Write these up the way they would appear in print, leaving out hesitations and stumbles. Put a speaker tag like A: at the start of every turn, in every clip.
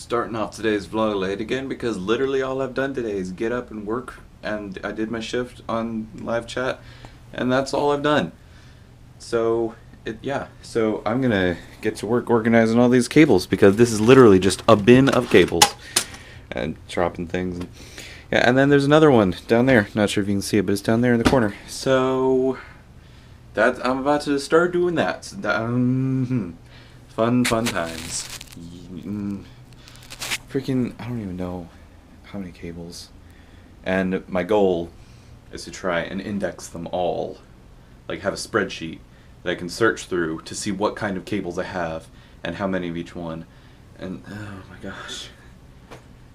A: Starting off today's vlog late again because literally all I've done today is get up and work, and I did my shift on live chat and that's all I've done. So so I'm gonna get to work organizing all these cables because this is literally just a bin of cables and dropping things. Yeah, and then there's another one down there. Not sure if you can see it, but it's down there in the corner. So I'm about to start doing that. Fun times. Freaking, I don't even know how many cables. And my goal is to try and index them all. Like have a spreadsheet that I can search through to see what kind of cables I have and how many of each one. And oh my gosh.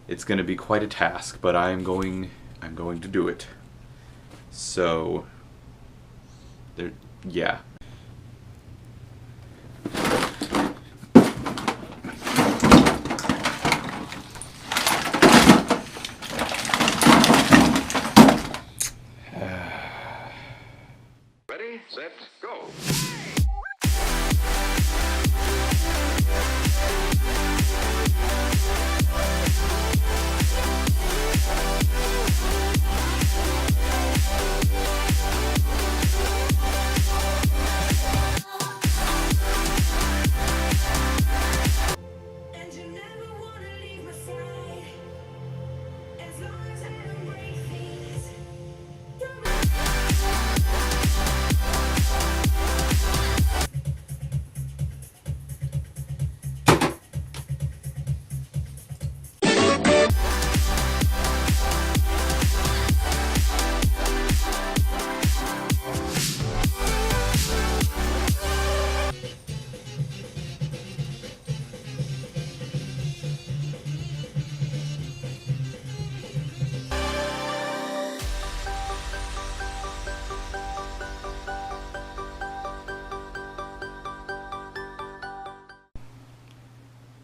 A: It's going to be quite a task, but I'm going to do it. So yeah.
B: Ready, set, go.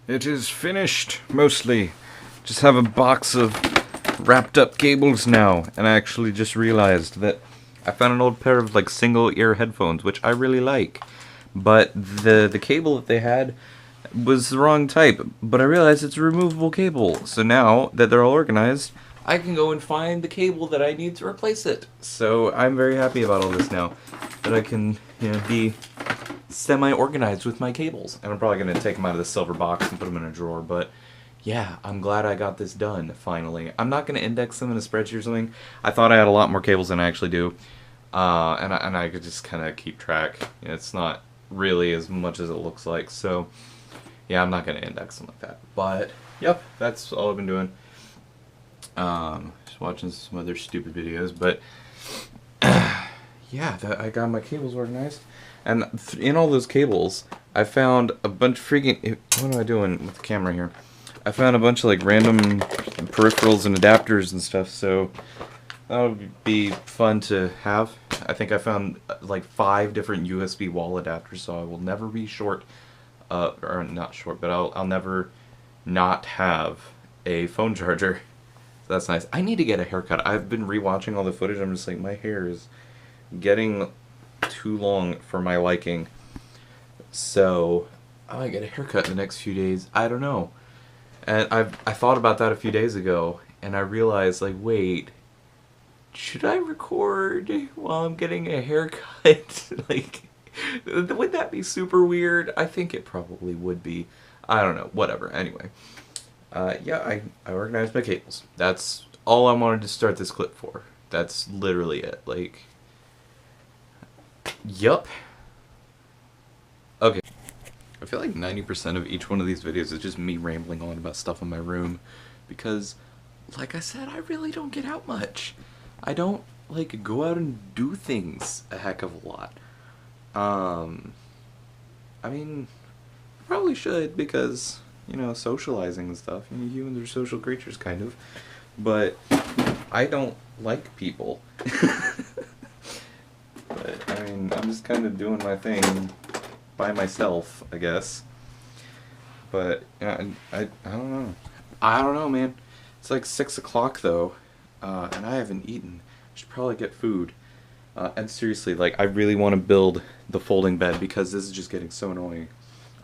A: It is finished, mostly. Just have a box of wrapped up cables now, and I actually just realized that I found an old pair of like single ear headphones, which I really like, but the cable that they had was the wrong type, but I realized it's a removable cable, so now that they're all organized, I can go and find the cable that I need to replace it. So I'm very happy about all this now, that I can, be semi-organized with my cables. And I'm probably going to take them out of the silver box and put them in a drawer, but yeah, I'm glad I got this done, finally. I'm not going to index them in a spreadsheet or something. I thought I had a lot more cables than I actually do, and I could just kind of keep track. It's not really as much as it looks like, so yeah, I'm not going to index them like that. But, yep, that's all I've been doing. Just watching some other stupid videos, but yeah, I got my cables organized. And in all those cables, I found a bunch of freaking... What am I doing with the camera here? I found a bunch of like random peripherals and adapters and stuff, so that would be fun to have. I think I found like 5 different USB wall adapters, so I will never be short, or not short, but I'll never not have a phone charger. So that's nice. I need to get a haircut. I've been rewatching all the footage. I'm just like, my hair is getting too long for my liking, so I might get a haircut in the next few days. I don't know. And I thought about that a few days ago, and I realized, like, wait, should I record while I'm getting a haircut? Like, would that be super weird? I think it probably would be. I don't know. Whatever. Anyway, yeah, I organized my cables. That's all I wanted to start this clip for. That's literally it. Like, yup. Okay. I feel like 90% of each one of these videos is just me rambling on about stuff in my room because, like I said, I really don't get out much. I don't, like, go out and do things a heck of a lot. I mean, I probably should because, socializing and stuff. Humans are social creatures, kind of. But I don't like people. But, I mean, I'm just kind of doing my thing by myself, I guess. But I don't know. I don't know, man. It's like 6 o'clock though, and I haven't eaten. I should probably get food. And seriously, like, I really want to build the folding bed because this is just getting so annoying.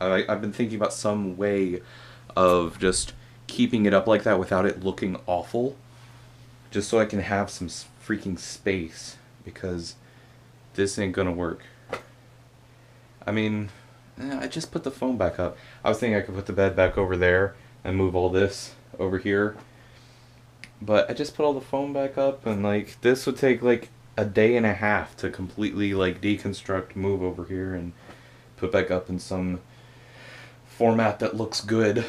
A: I've been thinking about some way of just keeping it up like that without it looking awful, just so I can have some freaking space, because this ain't gonna work. I mean, I just put the phone back up. I was thinking I could put the bed back over there and move all this over here, but I just put all the phone back up, and like this would take like a day and a half to completely like deconstruct, move over here, and put back up in some format that looks good.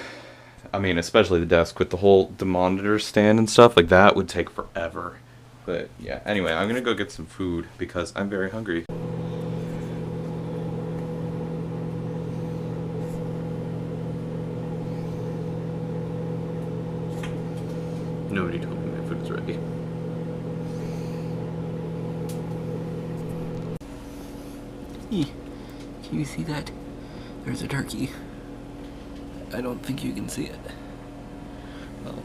A: I mean, especially the desk with the monitor stand and stuff like that would take forever. But yeah, anyway, I'm gonna go get some food because I'm very hungry. Nobody told me my food is ready.
B: Can you see that? There's a turkey. I don't think you can see it. Well.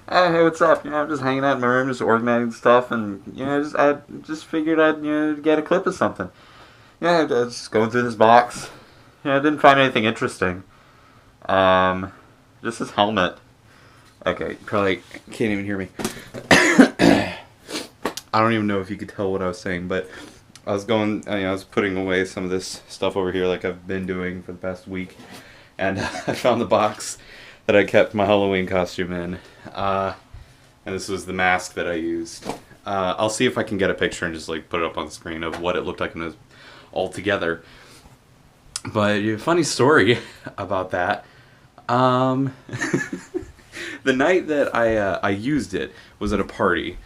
A: Hey, what's up? I'm just hanging out in my room, just organizing stuff, and I just figured I'd get a clip of something. I was just going through this box. I didn't find anything interesting. Just this helmet. Okay, you probably can't even hear me. I don't even know if you could tell what I was saying, but I was I was putting away some of this stuff over here like I've been doing for the past week, and I found the box that I kept my Halloween costume in, and this was the mask that I used. I'll see if I can get a picture and just like put it up on the screen of what it looked like when it was all together. But funny story about that. The night that I used it was at a party,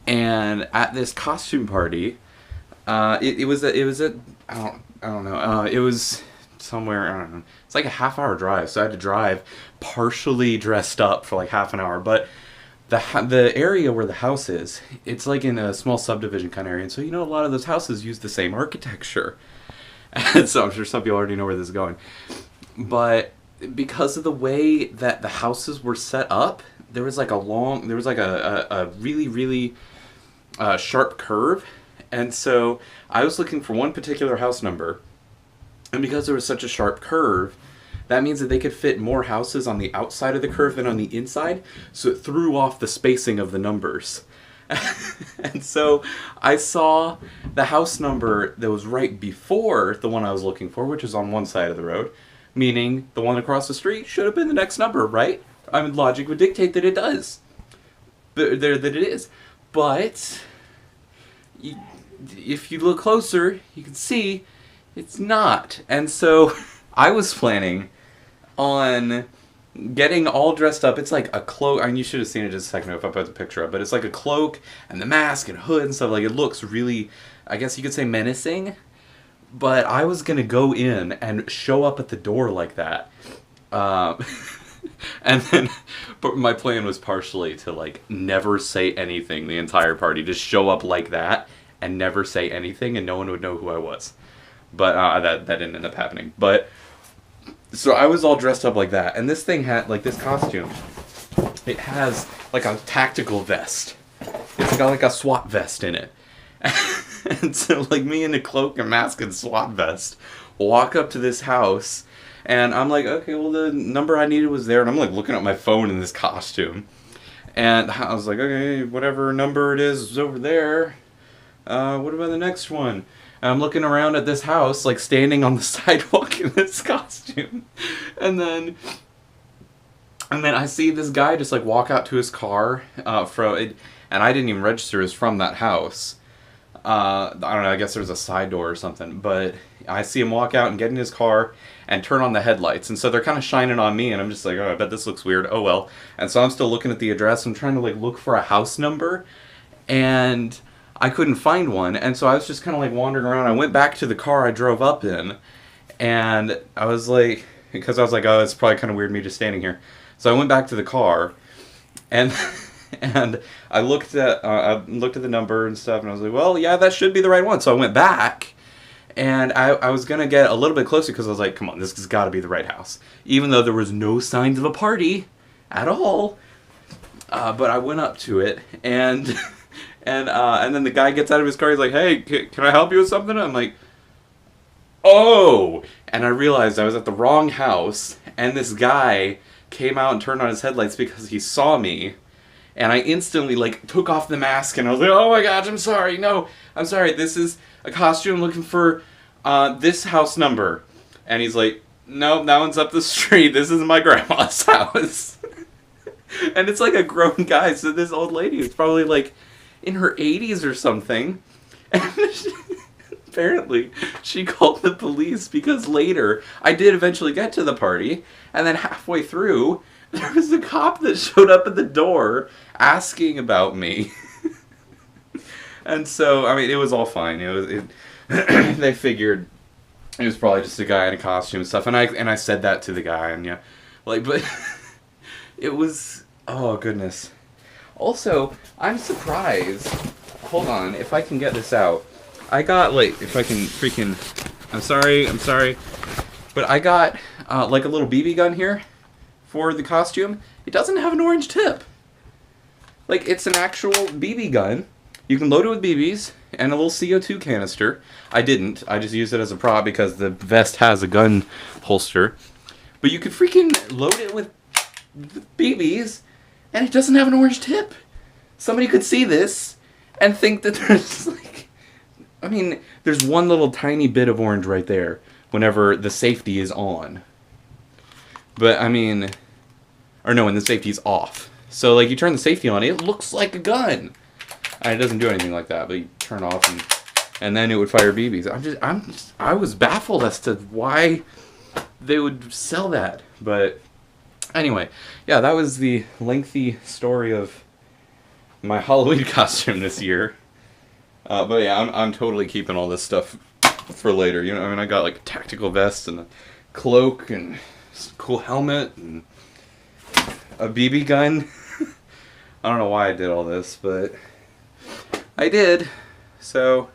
A: and at this costume party, it was at I don't know, it was somewhere, I don't know, it's like a half-hour drive, so I had to drive partially dressed up for like half an hour. But the area where the house is, it's like in a small subdivision kind of area, and so a lot of those houses use the same architecture. And so I'm sure some people already know where this is going, but because of the way that the houses were set up, there was like a really sharp curve, and so I was looking for one particular house number, and because there was such a sharp curve, that means that they could fit more houses on the outside of the curve than on the inside, so it threw off the spacing of the numbers. And so I saw the house number that was right before the one I was looking for, which is on one side of the road, meaning the one across the street should have been the next number, right? I mean, logic would dictate that it does. That it is. But if you look closer, you can see it's not. And so I was planning on getting all dressed up. It's like a cloak. I mean, you should have seen it just a second ago if I put the picture up. But it's like a cloak and the mask and hood and stuff. Like, it looks really, I guess you could say, menacing. But I was going to go in and show up at the door like that. And then, but my plan was partially to, like, never say anything the entire party. Just show up like that and never say anything, and no one would know who I was. But that didn't end up happening. But, so I was all dressed up like that. And this thing had, like, this costume, it has, like, a tactical vest. It's got, like, a SWAT vest in it. And so, like, me in a cloak and mask and SWAT vest walk up to this house, and I'm like, okay, well, the number I needed was there, and I'm, like, looking at my phone in this costume, and I was like, okay, whatever number it is over there, what about the next one? And I'm looking around at this house, like, standing on the sidewalk in this costume, and then I see this guy just, like, walk out to his car, and I didn't even register as from that house. I don't know, I guess there's a side door or something, but I see him walk out and get in his car and turn on the headlights, and so they're kind of shining on me, and I'm just like, oh, I bet this looks weird, oh well. And so I'm still looking at the address, I'm trying to, like, look for a house number, and I couldn't find one, and so I was just kind of, like, wandering around. I went back to the car I drove up in, and I was like, because I was like, oh, it's probably kind of weird me just standing here. So I went back to the car, and and I looked at the number and stuff, and I was like, well, yeah, that should be the right one. So I went back, and I was going to get a little bit closer because I was like, come on, this has got to be the right house. Even though there was no signs of a party at all. But I went up to it, and then the guy gets out of his car, he's like, hey, can I help you with something? I'm like, oh! And I realized I was at the wrong house, and this guy came out and turned on his headlights because he saw me. And I instantly, like, took off the mask and I was like, oh my gosh, I'm sorry. No, I'm sorry. This is a costume looking for this house number. And he's like, no, that one's up the street. This is my grandma's house. And it's like a grown guy. So this old lady was probably like in her 80s or something. And apparently she called the police because later I did eventually get to the party. And then halfway through, there was a cop that showed up at the door asking about me. And so, I mean, it was all fine. They figured it was probably just a guy in a costume and stuff. And I said that to the guy, and yeah, like, but it was, oh goodness. Also, I'm surprised. Hold on, if I can get this out. I got, like, if I can freaking, I'm sorry. But I got, like, a little BB gun here for the costume. It doesn't have an orange tip. Like, it's an actual BB gun. You can load it with BBs and a little CO2 canister. I didn't. I just used it as a prop because the vest has a gun holster. But you could freaking load it with BBs and it doesn't have an orange tip. Somebody could see this and think that there's, like, I mean, there's one little tiny bit of orange right there whenever the safety is on. But, I mean, or no, when the safety's off. So, like, you turn the safety on, it looks like a gun. And it doesn't do anything like that, but you turn it off and then it would fire BBs. I was baffled as to why they would sell that. But anyway, yeah, that was the lengthy story of my Halloween costume this year. But yeah, I'm totally keeping all this stuff for later. You know, I mean, I got like a tactical vest and a cloak and a cool helmet and a BB gun. I don't know why I did all this, but I did. So,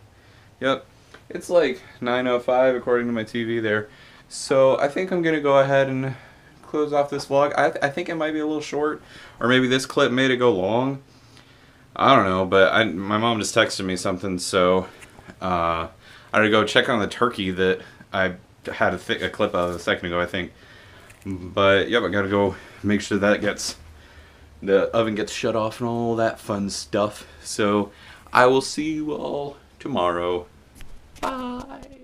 A: yep. It's like 9:05 according to my TV there. So I think I'm going to go ahead and close off this vlog. I think it might be a little short, or maybe this clip made it go long. I don't know, but my mom just texted me something, so I had to go check on the turkey that I had a clip of a second ago, I think. But yep, I gotta go make sure that the oven gets shut off and all that fun stuff. So I will see you all tomorrow. Bye.